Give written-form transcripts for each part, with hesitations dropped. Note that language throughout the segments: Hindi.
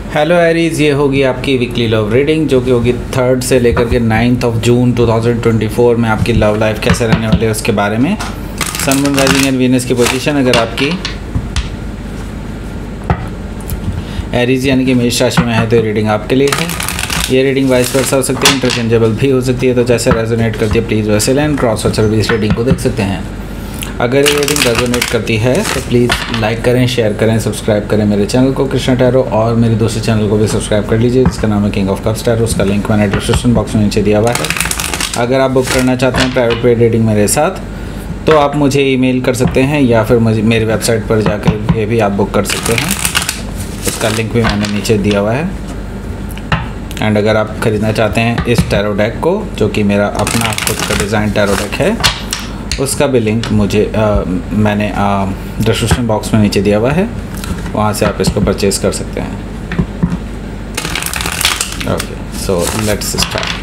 हेलो एरीज, ये होगी आपकी वीकली लव रीडिंग जो कि होगी 3rd से लेकर के 9th ऑफ जून 2024 में। आपकी लव लाइफ कैसे रहने वाली है उसके बारे में। सन, मून, राइजिंग एंड वीनस की पोजीशन अगर आपकी एरीज यानी कि मेष राशि में है तो ये रीडिंग आपके लिए है। ये रीडिंग वाइस वर्सा हो सकती है, इंटरचेंजेबल भी हो सकती है, तो जैसे रेजोनेट करती है प्लीज़ वैसे लें। क्रॉस और सर्विस रीडिंग को देख सकते हैं। अगर ये रीडिंग रेजोनेट करती है तो प्लीज़ लाइक करें, शेयर करें, सब्सक्राइब करें मेरे चैनल को कृष्णा टैरो, और मेरे दूसरे चैनल को भी सब्सक्राइब कर लीजिए जिसका नाम है किंग ऑफ कप्स टैरो। उसका लिंक मैंने डिस्क्रिप्शन बॉक्स में नीचे दिया हुआ है। अगर आप बुक करना चाहते हैं प्राइवेट पेड रीडिंग मेरे साथ तो आप मुझे ईमेल कर सकते हैं या फिर मुझे मेरी वेबसाइट पर जाकर ये भी आप बुक कर सकते हैं। उसका लिंक भी मैंने नीचे दिया हुआ है। एंड अगर आप ख़रीदना चाहते हैं इस टैरो डेक को जो कि मेरा अपना खुद का डिज़ाइन टैरो डेक है, उसका भी लिंक मुझे मैंने डिस्क्रिप्शन बॉक्स में नीचे दिया हुआ है, वहाँ से आप इसको परचेज़ कर सकते हैं। Okay, so let's start.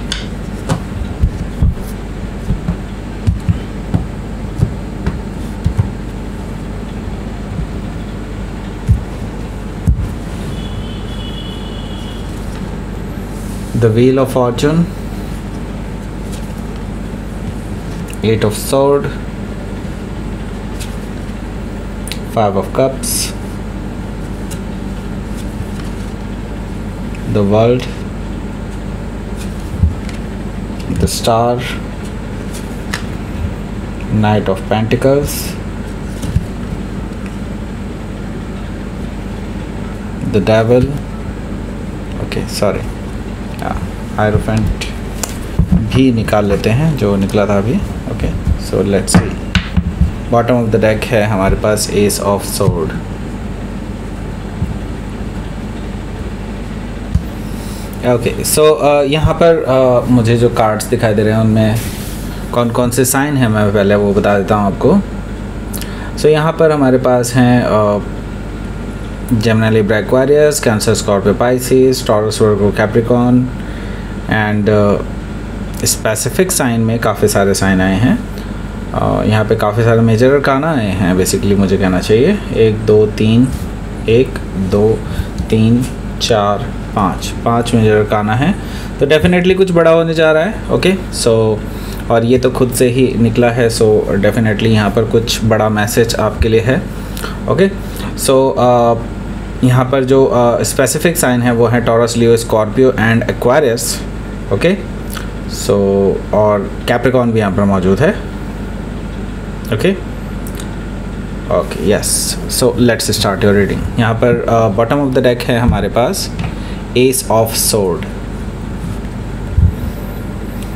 The Wheel of Fortune, 8 of Swords, 5 of Cups, the World, the Star, Knight of Pentacles, the Devil, okay sorry hierophant भी निकाल लेते हैं जो निकला था अभी। Okay, so let's see. Bottom of the deck है हमारे पास ace of sword. Okay, so यहाँ पर मुझे जो कार्ड्स दिखाई दे रहे हैं उनमें कौन कौन से साइन हैं मैं पहले वो बता देता हूँ आपको। सो यहाँ पर हमारे पास हैं Gemini, Libra, Aquarius, Cancer, Scorpio, Pisces, Taurus, Virgo, Capricorn and specific sign में काफ़ी सारे साइन आए हैं। यहाँ पे काफ़ी सारे मेजर अरकाना आए हैं बेसिकली, मुझे कहना चाहिए 1 2 3 1 2 3 4 5 मेजर अरकाना है, तो डेफिनेटली कुछ बड़ा होने जा रहा है। ओके, सो और ये तो खुद से ही निकला है, सो डेफिनेटली यहाँ पर कुछ बड़ा मैसेज आपके लिए है। ओके, सो यहाँ पर जो स्पेसिफिक साइन है वो है Taurus, Leo, Scorpio and Aquarius. Okay, so और कैप्रिकॉर्न भी यहाँ पर मौजूद है। Okay okay yes, so let's start your reading. यहाँ पर बॉटम ऑफ द डेक है हमारे पास एस ऑफ सोर्ड।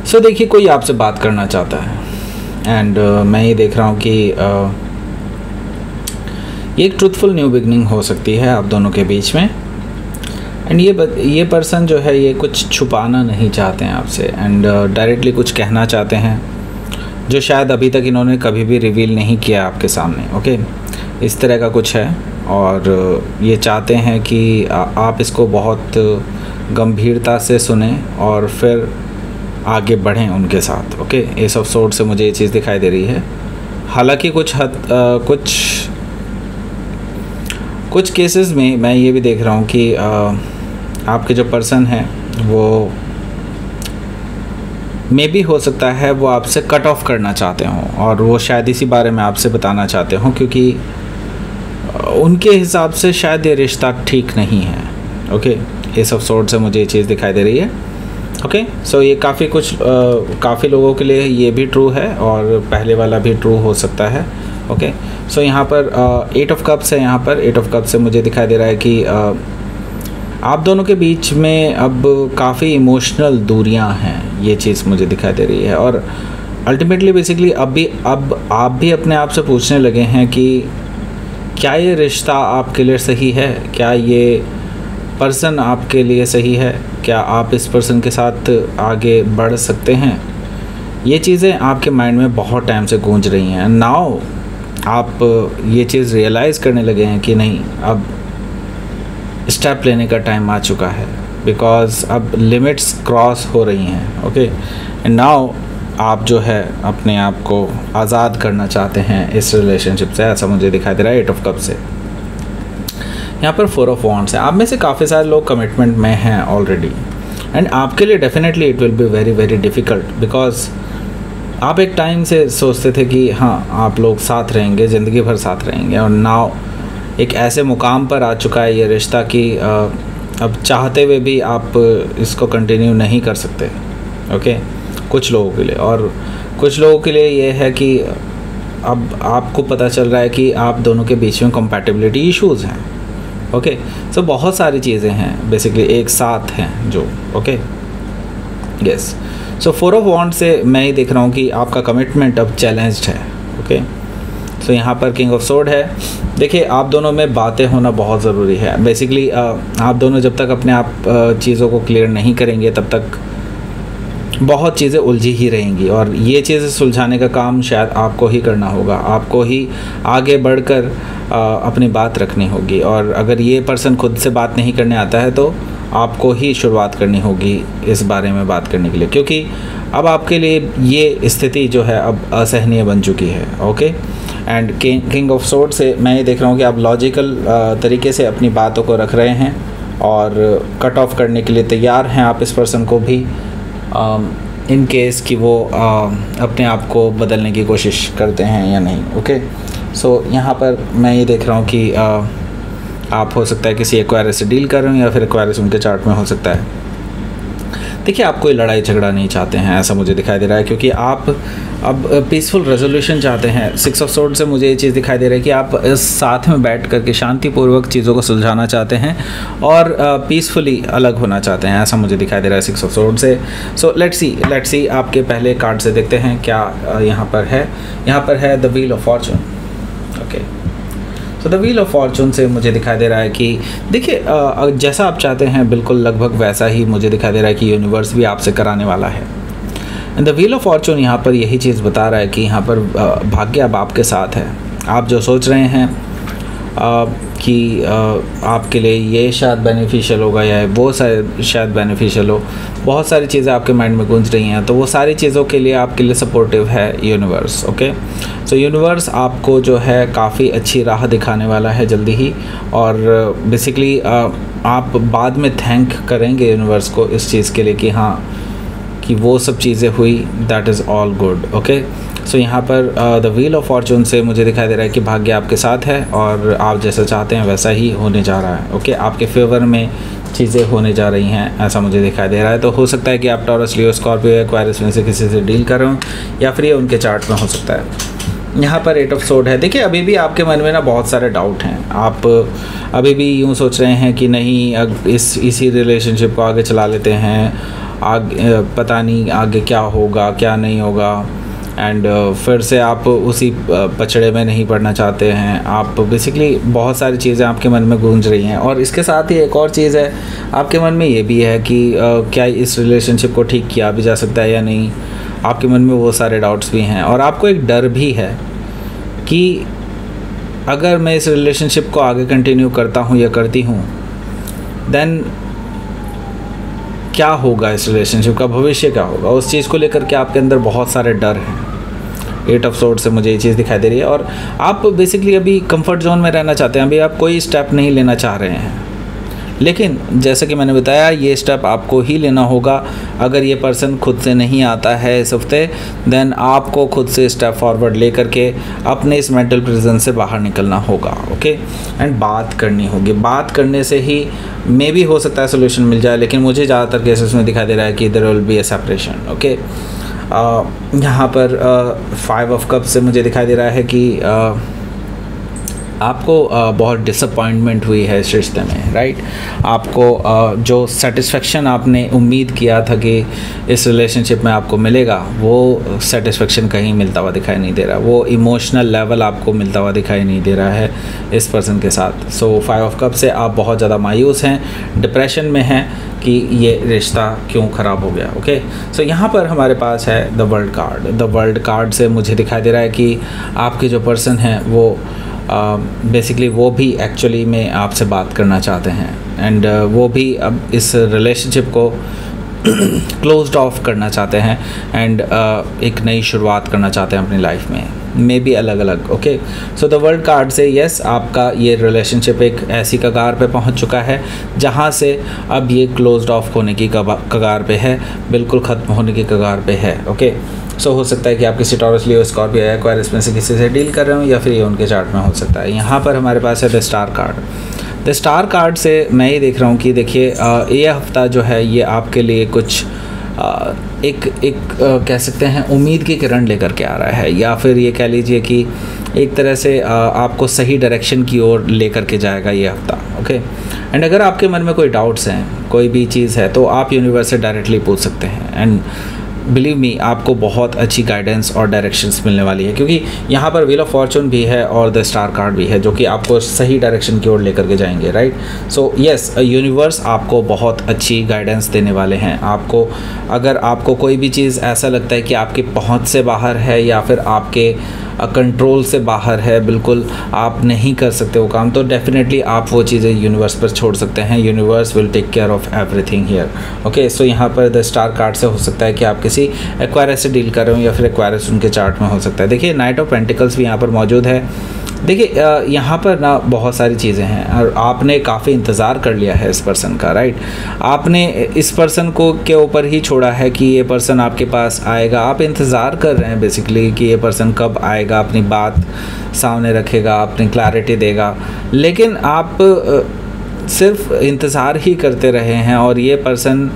सो देखिए, कोई आपसे बात करना चाहता है एंड मैं ये देख रहा हूँ कि ये एक ट्रूथफुल न्यू बिगनिंग हो सकती है आप दोनों के बीच में। एंड ये पर्सन जो है ये कुछ छुपाना नहीं चाहते हैं आपसे एंड डायरेक्टली कुछ कहना चाहते हैं जो शायद अभी तक इन्होंने कभी भी रिवील नहीं किया आपके सामने। ओके, इस तरह का कुछ है और ये चाहते हैं कि आप इसको बहुत गंभीरता से सुने और फिर आगे बढ़ें उनके साथ। ओके, एस ऑफ सोर्ड से मुझे ये चीज़ दिखाई दे रही है। हालांकि कुछ केसेस में मैं ये भी देख रहा हूँ कि आपके जो पर्सन है वो मे भी हो सकता है वो आपसे कट ऑफ करना चाहते हों और वो शायद इसी बारे में आपसे बताना चाहते हों क्योंकि उनके हिसाब से शायद ये रिश्ता ठीक नहीं है। ओके, एस ऑफ सोर्ड से मुझे ये चीज़ दिखाई दे रही है। ओके, सो ये काफ़ी लोगों के लिए ये भी ट्रू है और पहले वाला भी ट्रू हो सकता है। ओके, सो यहाँ पर 8 ऑफ कप्स है। यहाँ पर 8 ऑफ कप्स से मुझे दिखाई दे रहा है कि आप दोनों के बीच में अब काफ़ी इमोशनल दूरियां हैं, ये चीज़ मुझे दिखाई दे रही है। और अल्टीमेटली बेसिकली अब आप भी अपने आप से पूछने लगे हैं कि क्या ये रिश्ता आपके लिए सही है, क्या ये पर्सन आपके लिए सही है, क्या आप इस पर्सन के साथ आगे बढ़ सकते हैं। ये चीज़ें आपके माइंड में बहुत टाइम से गूंज रही हैं। नाउ आप ये चीज़ रियलाइज़ करने लगे हैं कि नहीं, अब स्टेप लेने का टाइम आ चुका है बिकॉज़ अब लिमिट्स क्रॉस हो रही हैं। ओके, एंड नाउ आप जो है अपने आप को आज़ाद करना चाहते हैं इस रिलेशनशिप से, ऐसा मुझे दिखाई दे रहा है 8 ऑफ कप से। यहाँ पर 4 ऑफ वॉन्ड्स है। आप में से काफ़ी सारे लोग कमिटमेंट में हैं ऑलरेडी, एंड आपके लिए definitely it will be very very difficult, because आप एक टाइम से सोचते थे कि हाँ आप लोग साथ रहेंगे, ज़िंदगी भर साथ रहेंगे, और नाउ एक ऐसे मुकाम पर आ चुका है ये रिश्ता कि अब चाहते हुए भी आप इसको कंटिन्यू नहीं कर सकते। ओके, कुछ लोगों के लिए, और कुछ लोगों के लिए ये है कि अब आपको पता चल रहा है कि आप दोनों के बीच में कंपैटिबिलिटी इश्यूज़ हैं। ओके, सो बहुत सारी चीज़ें हैं बेसिकली एक साथ हैं जो, ओके, यस। सो 4 ऑफ वॉन्ड से मैं ही देख रहा हूँ कि आपका कमिटमेंट अब चैलेंज्ड है। ओके, सो यहाँ पर किंग ऑफ सोर्ड है। देखिए, आप दोनों में बातें होना बहुत ज़रूरी है। बेसिकली आप दोनों जब तक अपने आप चीज़ों को क्लियर नहीं करेंगे तब तक बहुत चीज़ें उलझी ही रहेंगी, और ये चीज़ें सुलझाने का काम शायद आपको ही करना होगा। आपको ही आगे बढ़कर अपनी बात रखनी होगी, और अगर ये पर्सन खुद से बात नहीं करने आता है तो आपको ही शुरुआत करनी होगी इस बारे में बात करने के लिए, क्योंकि अब आपके लिए ये स्थिति जो है अब असहनीय बन चुकी है। Okay, and king of sword से मैं ये देख रहा हूँ कि आप लॉजिकल तरीके से अपनी बातों को रख रहे हैं और कट ऑफ करने के लिए तैयार हैं आप इस पर्सन को भी, इन केस कि वो अपने आप को बदलने की कोशिश करते हैं या नहीं। ओके, सो यहाँ पर मैं ये देख रहा हूँ कि आप हो सकता है किसी एक्वायरस से डील कर रहे हो, या फिर एक्वायरस उनके चार्ट में हो सकता है। देखिए, आप कोई लड़ाई झगड़ा नहीं चाहते हैं, ऐसा मुझे दिखाई दे रहा है, क्योंकि आप अब पीसफुल रेजोल्यूशन चाहते हैं। 6 ऑफ सोर्ड से मुझे ये चीज़ दिखाई दे रही है कि आप साथ में बैठ करके शांतिपूर्वक चीज़ों को सुलझाना चाहते हैं और पीसफुली अलग होना चाहते हैं, ऐसा मुझे दिखाई दे रहा है 6 ऑफ सोर्ड से। सो लेट्स सी आपके पहले कार्ड से देखते हैं क्या यहाँ पर है। यहाँ पर है the wheel of Fortune. Okay, so the wheel of Fortune से मुझे दिखाई दे रहा है कि देखिए, जैसा आप चाहते हैं बिल्कुल लगभग वैसा ही मुझे दिखाई दे रहा है कि यूनिवर्स भी आपसे कराने वाला है। And the wheel of Fortune यहाँ पर यही चीज़ बता रहा है कि यहाँ पर भाग्य अब आपके साथ है। आप जो सोच रहे हैं कि आपके लिए ये शायद बेनिफिशियल होगा या वो शायद बेनिफिशियल हो, बहुत सारी चीज़ें आपके माइंड में गूंज रही हैं, तो वो सारी चीज़ों के लिए आपके लिए सपोर्टिव है यूनिवर्स। ओके, सो यूनिवर्स आपको जो है काफ़ी अच्छी राह दिखाने वाला है जल्दी ही, और बेसिकली आप बाद में थैंक करेंगे यूनिवर्स को इस चीज़ के लिए कि हाँ कि वो सब चीज़ें हुई, that is all good. Okay, so यहाँ पर द व्हील ऑफ फॉर्चून से मुझे दिखाई दे रहा है कि भाग्य आपके साथ है और आप जैसा चाहते हैं वैसा ही होने जा रहा है। ओके, आपके फेवर में चीज़ें होने जा रही हैं, ऐसा मुझे दिखाई दे रहा है। तो हो सकता है कि आप टॉरस, लियो, स्कॉर्पियो, एक्वायरस में से किसी से डील कर रहे हो, या फिर ये उनके चार्ट में हो सकता है। यहाँ पर 8 ऑफ सोर्ड है। देखिए, अभी भी आपके मन में ना बहुत सारे डाउट हैं। आप अभी भी यूँ सोच रहे हैं कि नहीं, इसी रिलेशनशिप को आगे चला लेते हैं, आगे पता नहीं आगे क्या होगा क्या नहीं होगा, एंड फिर से आप उसी पचड़े में नहीं पड़ना चाहते हैं। आप बेसिकली बहुत सारी चीज़ें आपके मन में गूंज रही हैं, और इसके साथ ही एक और चीज़ है आपके मन में ये भी है कि क्या इस रिलेशनशिप को ठीक किया भी जा सकता है या नहीं। आपके मन में वो सारे डाउट्स भी हैं, और आपको एक डर भी है कि अगर मैं इस रिलेशनशिप को आगे कंटिन्यू करता हूँ या करती हूँ, देन क्या होगा, इस रिलेशनशिप का भविष्य क्या होगा, उस चीज़ को लेकर के आपके अंदर बहुत सारे डर हैं। 8 ऑफ सोर्ड से मुझे ये चीज़ दिखाई दे रही है, और आप बेसिकली अभी कंफर्ट जोन में रहना चाहते हैं। अभी आप कोई स्टेप नहीं लेना चाह रहे हैं, लेकिन जैसा कि मैंने बताया ये स्टेप आपको ही लेना होगा। अगर ये पर्सन खुद से नहीं आता है इस हफ्ते, देन आपको खुद से स्टेप फॉरवर्ड ले करके अपने इस मेंटल प्रिजन से बाहर निकलना होगा। ओके, एंड बात करनी होगी। बात करने से ही मे भी हो सकता है सोल्यूशन मिल जाए, लेकिन मुझे ज़्यादातर केसेस में दिखाई दे रहा है कि there will be a separation. Okay, यहाँ पर 5 ऑफ कप से मुझे दिखाई दे रहा है कि आपको बहुत डिसअपॉइंटमेंट हुई है इस रिश्ते में, राइट। आपको जो सेटिस्फेक्शन आपने उम्मीद किया था कि इस रिलेशनशिप में आपको मिलेगा, वो सेटिस्फेक्शन कहीं मिलता हुआ दिखाई नहीं दे रहा। वो इमोशनल लेवल आपको मिलता हुआ दिखाई नहीं दे रहा है इस पर्सन के साथ। सो 5 ऑफ कप से आप बहुत ज़्यादा मायूस हैं, डिप्रेशन में हैं कि ये रिश्ता क्यों ख़राब हो गया। ओके, सो यहाँ पर हमारे पास है the world card. The world card से मुझे दिखाई दे रहा है कि आपके जो पर्सन हैं वो बेसिकली वो भी एक्चुअली में आपसे बात करना चाहते हैं, एंड वो भी अब इस रिलेशनशिप को क्लोज्ड ऑफ करना चाहते हैं एंड एक नई शुरुआत करना चाहते हैं अपनी लाइफ में, मे बी अलग अलग। Okay, so the world card से यस, आपका ये रिलेशनशिप एक ऐसी कगार पे पहुंच चुका है जहां से अब ये क्लोज्ड ऑफ होने की कगार पे है, बिल्कुल ख़त्म होने की कगार पे है। ओके, सो हो सकता है कि आप किसी टॉरस, लियो, स्कॉर्पियो या एक्वायरियस में से किसी से डील कर रहे हो, या फिर ये उनके चार्ट में हो सकता है। यहाँ पर हमारे पास है the star card. The star card से मैं ये देख रहा हूँ कि देखिए ये हफ्ता जो है ये आपके लिए कुछ एक कह सकते हैं उम्मीद की किरण लेकर के आ रहा है, या फिर ये कह लीजिए कि एक तरह से आपको सही डायरेक्शन की ओर लेकर के जाएगा ये हफ्ता। ओके, एंड अगर आपके मन में कोई डाउट्स हैं, कोई भी चीज़ है, तो आप यूनिवर्स से डायरेक्टली पूछ सकते हैं एंड बिलीव मी, आपको बहुत अच्छी गाइडेंस और डायरेक्शंस मिलने वाली है, क्योंकि यहाँ पर व्हील ऑफ फॉर्चून भी है और द स्टार कार्ड भी है जो कि आपको सही डायरेक्शन की ओर लेकर के जाएंगे, राइट। सो यस, यूनिवर्स आपको बहुत अच्छी गाइडेंस देने वाले हैं। आपको अगर आपको कोई भी चीज़ ऐसा लगता है कि आपकी पहुँच से बाहर है या फिर आपके कंट्रोल से बाहर है, बिल्कुल आप नहीं कर सकते वो काम, तो डेफिनेटली आप वो चीज़ें यूनिवर्स पर छोड़ सकते हैं। Universe will take care of everything here. Okay, so यहाँ पर द स्टार कार्ड से हो सकता है कि आप किसी एक्वायरियस से डील कर रहे हो, या फिर एक्वायरियस उनके चार्ट में हो सकता है। देखिए, नाइट ऑफ पेंटिकल्स भी यहाँ पर मौजूद है। देखिए यहाँ पर ना बहुत सारी चीज़ें हैं और आपने काफ़ी इंतज़ार कर लिया है इस पर्सन का, राइट। आपने इस पर्सन को के ऊपर ही छोड़ा है कि ये पर्सन आपके पास आएगा। आप इंतज़ार कर रहे हैं बेसिकली कि ये पर्सन कब आएगा, अपनी बात सामने रखेगा, अपनी क्लैरिटी देगा, लेकिन आप सिर्फ इंतज़ार ही करते रहे हैं और ये पर्सन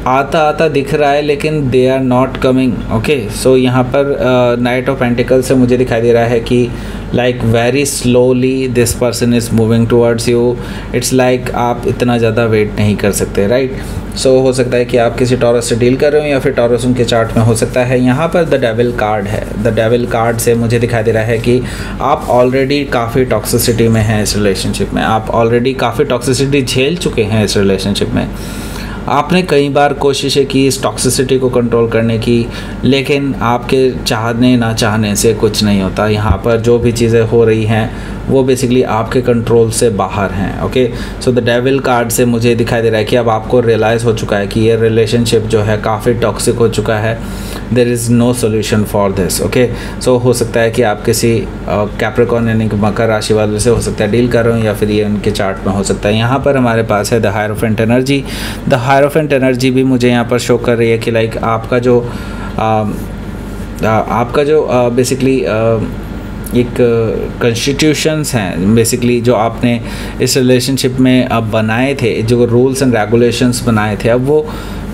आता आता दिख रहा है लेकिन they are not coming. Okay, so यहाँ पर नाइट ऑफ पेंटिकल से मुझे दिखाई दे रहा है कि like very slowly this person is moving towards you. It's like आप इतना ज़्यादा वेट नहीं कर सकते, राइट। सो हो सकता है कि आप किसी टॉरस से डील कर रहे हो या फिर टॉरस उनके चार्ट में हो सकता है। यहाँ पर द डेविल कार्ड है। द डेविल कार्ड से मुझे दिखाई दे रहा है कि आप ऑलरेडी काफ़ी टॉक्सिसिटी में हैं इस रिलेशनशिप में। आप ऑलरेडी काफ़ी टॉक्सिसिटी झेल चुके हैं इस रिलेशनशिप में। आपने कई बार कोशिशें की इस टॉक्सिसिटी को कंट्रोल करने की, लेकिन आपके चाहने ना चाहने से कुछ नहीं होता। यहाँ पर जो भी चीज़ें हो रही हैं वो बेसिकली आपके कंट्रोल से बाहर हैं। Okay, so the devil card से मुझे दिखाई दे रहा है कि अब आपको रियलाइज़ हो चुका है कि ये रिलेशनशिप जो है काफ़ी टॉक्सिक हो चुका है। There is no solution for this. Okay, so हो सकता है कि आप किसी कैप्रिकॉर्न यानी कि मकर राशि वाले से हो सकता है डील कर रहे हो, या फिर ये उनके चार्ट में हो सकता है। यहाँ पर हमारे पास है the hierophant energy. The hierophant energy भी मुझे यहाँ पर शो कर रही है कि लाइक आपका जो बेसिकली एक कॉन्स्टिट्यूशंस हैं बेसिकली जो आपने इस रिलेशनशिप में अब बनाए थे, जो रूल्स एंड रेगुलेशंस बनाए थे, अब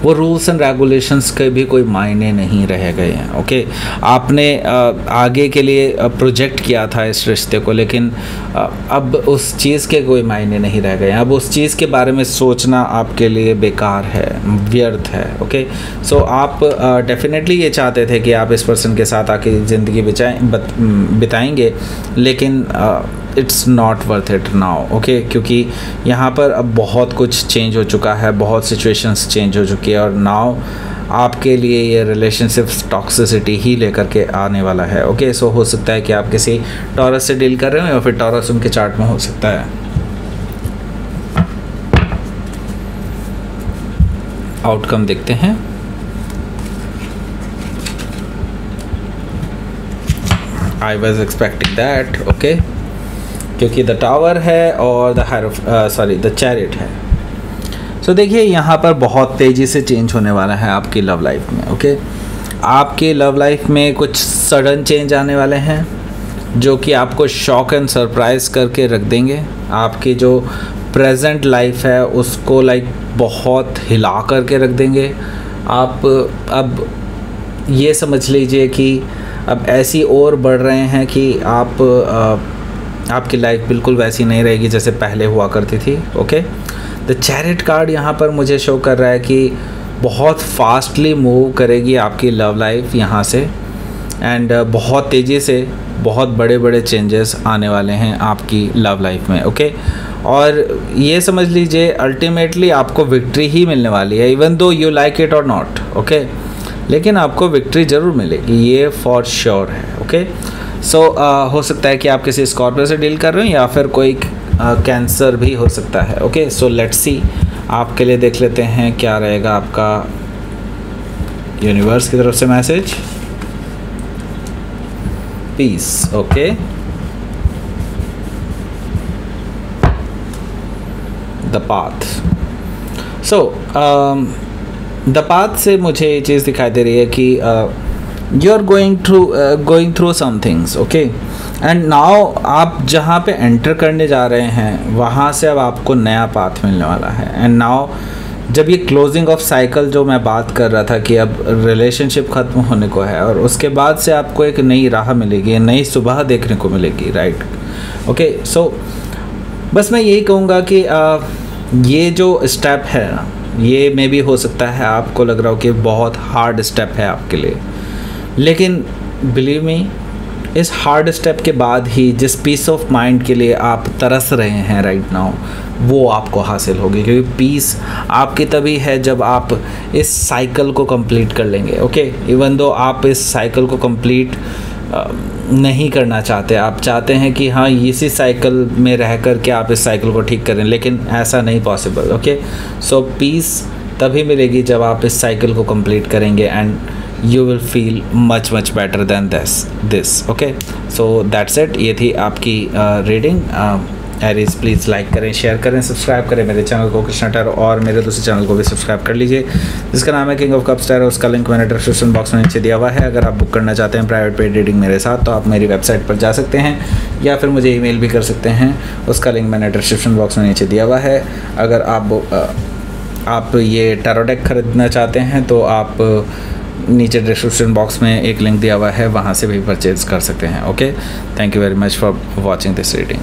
वो रूल्स एंड रेगुलेशंस के भी कोई मायने नहीं रह गए हैं। ओके, आपने आगे के लिए प्रोजेक्ट किया था इस रिश्ते को, लेकिन अब उस चीज़ के कोई मायने नहीं रह गए हैं। अब उस चीज़ के बारे में सोचना आपके लिए बेकार है, व्यर्थ है। ओके, सो आप डेफिनेटली ये चाहते थे कि आप इस पर्सन के साथ आके ज़िंदगी बिताएंगे, लेकिन it's not worth it now. Okay, क्योंकि यहाँ पर अब बहुत कुछ चेंज हो चुका है, बहुत सिचुएशंस चेंज हो चुकी है और नाउ आपके लिए ये रिलेशनशिप टॉक्सिसिटी ही लेकर के आने वाला है। ओके, सो हो सकता है कि आप किसी टॉरस से डील कर रहे हो या फिर टॉरस उनके चार्ट में हो सकता है। आउटकम देखते हैं। I was expecting that. Okay, क्योंकि द टावर है और द चैरिट है। सो देखिए यहाँ पर बहुत तेज़ी से चेंज होने वाला है आपकी लव लाइफ में। ओके, आपकी लव लाइफ में कुछ सडन चेंज आने वाले हैं जो कि आपको शॉक एंड सरप्राइज़ करके रख देंगे। आपकी जो प्रेजेंट लाइफ है उसको लाइक बहुत हिला करके रख देंगे। आप अब ये समझ लीजिए कि अब ऐसी और बढ़ रहे हैं कि आपकी लाइफ बिल्कुल वैसी नहीं रहेगी जैसे पहले हुआ करती थी। ओके, द चैरिट कार्ड यहाँ पर मुझे शो कर रहा है कि बहुत फास्टली मूव करेगी आपकी लव लाइफ यहाँ से, एंड बहुत तेज़ी से बहुत बड़े बड़े चेंजेस आने वाले हैं आपकी लव लाइफ में। ओके, और ये समझ लीजिए अल्टीमेटली आपको विक्ट्री ही मिलने वाली है, even though you like it और नॉट। ओके, लेकिन आपको विक्ट्री ज़रूर मिलेगी, ये फॉर श्योर है। ओके, सो हो सकता है कि आप किसी स्कॉर्पियो से डील कर रहे हो या फिर कोई कैंसर भी हो सकता है। ओके, सो लेट्स सी आपके लिए देख लेते हैं क्या रहेगा आपका यूनिवर्स की तरफ से message. Peace, okay. The path. So the path से मुझे ये चीज़ दिखाई दे रही है कि you are going through some things, okay, and now आप जहाँ पे एंटर करने जा रहे हैं वहाँ से अब आपको नया पाथ मिलने वाला है। एंड नाउ जब ये क्लोजिंग ऑफ साइकिल जो मैं बात कर रहा था कि अब रिलेशनशिप ख़त्म होने को है और उसके बाद से आपको एक नई राह मिलेगी, नई सुबह देखने को मिलेगी, राइट, ओके। सो बस मैं यही कहूँगा कि ये जो स्टेप है ना, ये मे भी हो सकता है आपको लग रहा हो कि बहुत हार्ड स्टेप है आपके लिए, लेकिन बिलीव मी, इस हार्ड स्टेप के बाद ही जिस पीस ऑफ माइंड के लिए आप तरस रहे हैं राइट नाउ, वो आपको हासिल होगी। क्योंकि पीस आपकी तभी है जब आप इस साइकिल को कंप्लीट कर लेंगे, ओके। इवन दो आप इस साइकिल को कंप्लीट नहीं करना चाहते, आप चाहते हैं कि हाँ इसी साइकिल में रह कर के आप इस साइकिल को ठीक करें, लेकिन ऐसा नहीं पॉसिबल, ओके। सो पीस तभी मिलेगी जब आप इस साइकिल को कंप्लीट करेंगे and you will feel much better than this, okay। so that's it। ये थी आपकी रीडिंग। एरीज प्लीज़ लाइक करें, शेयर करें, सब्सक्राइब करें मेरे चैनल को कृष्णा टैरो, और मेरे दूसरे चैनल को भी सब्सक्राइब कर लीजिए जिसका नाम है किंग ऑफ कप्स टैरो। उसका लिंक मैंने डिस्क्रिप्शन बॉक्स में नीचे दिया हुआ है। अगर आप बुक करना चाहते हैं प्राइवेट पेड रीडिंग मेरे साथ तो आप मेरी वेबसाइट पर जा सकते हैं या फिर मुझे ईमेल भी कर सकते हैं। उसका लिंक मैंने डिस्क्रिप्शन बॉक्स में नीचे दिया हुआ है। अगर आप ये टैरो डेक खरीदना चाहते हैं तो आप नीचे डिस्क्रिप्शन बॉक्स में एक लिंक दिया हुआ है, वहाँ से भी परचेज़ कर सकते हैं, okay. Thank you very much for watching this reading.